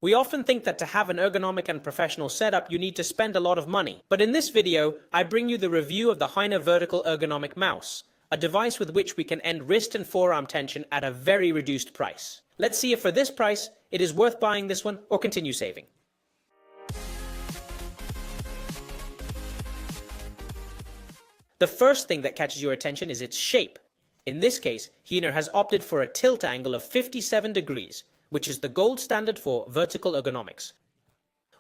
We often think that to have an ergonomic and professional setup, you need to spend a lot of money. But in this video, I bring you the review of the Uineer Vertical Ergonomic Mouse, a device with which we can end wrist and forearm tension at a very reduced price. Let's see if for this price, it is worth buying this one or continue saving. The first thing that catches your attention is its shape. In this case, Uineer has opted for a tilt angle of 57 degrees, which is the gold standard for vertical ergonomics.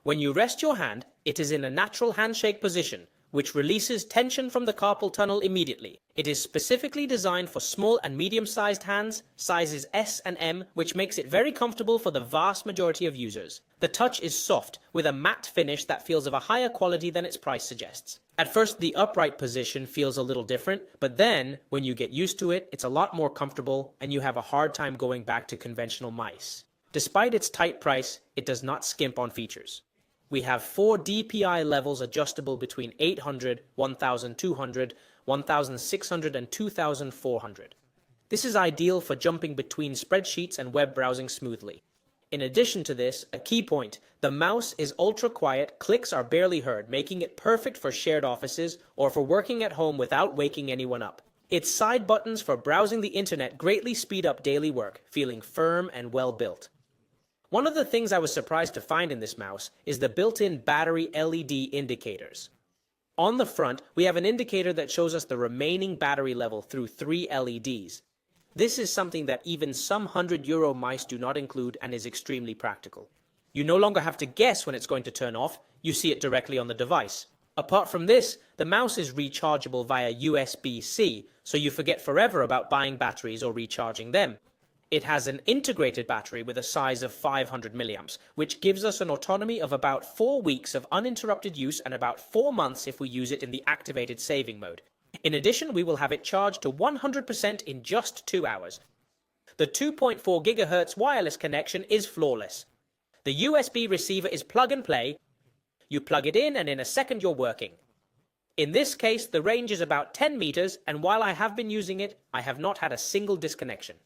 When you rest your hand, it is in a natural handshake position, which releases tension from the carpal tunnel immediately. It is specifically designed for small and medium-sized hands, sizes S and M, which makes it very comfortable for the vast majority of users. The touch is soft, with a matte finish that feels of a higher quality than its price suggests. At first, the upright position feels a little different, but then, when you get used to it, it's a lot more comfortable, and you have a hard time going back to conventional mice. Despite its tight price, it does not skimp on features. We have 4 DPI levels adjustable between 800, 1200, 1600 and 2400. This is ideal for jumping between spreadsheets and web browsing smoothly. In addition to this, a key point, the mouse is ultra quiet, clicks are barely heard, making it perfect for shared offices or for working at home without waking anyone up. Its side buttons for browsing the internet greatly speed up daily work, feeling firm and well built. One of the things I was surprised to find in this mouse is the built-in battery LED indicators. On the front, we have an indicator that shows us the remaining battery level through 3 LEDs. This is something that even some €100 mice do not include and is extremely practical. You no longer have to guess when it's going to turn off, you see it directly on the device. Apart from this, the mouse is rechargeable via USB-C, so you forget forever about buying batteries or recharging them. It has an integrated battery with a size of 500 milliamps, which gives us an autonomy of about 4 weeks of uninterrupted use and about 4 months if we use it in the activated saving mode. In addition, we will have it charged to 100% in just 2 hours. The 2.4 GHz wireless connection is flawless. The USB receiver is plug and play. You plug it in and in a second you're working. In this case, the range is about 10 meters, and while I have been using it, I have not had a single disconnection.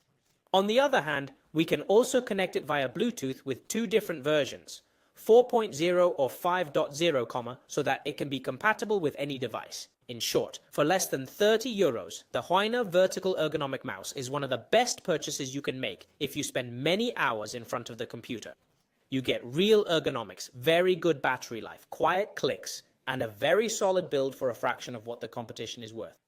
On the other hand, we can also connect it via Bluetooth with 2 different versions, 4.0 or 5.0, so that it can be compatible with any device. In short, for less than €30, the Uineer Vertical Ergonomic Mouse is one of the best purchases you can make if you spend many hours in front of the computer. You get real ergonomics, very good battery life, quiet clicks, and a very solid build for a fraction of what the competition is worth.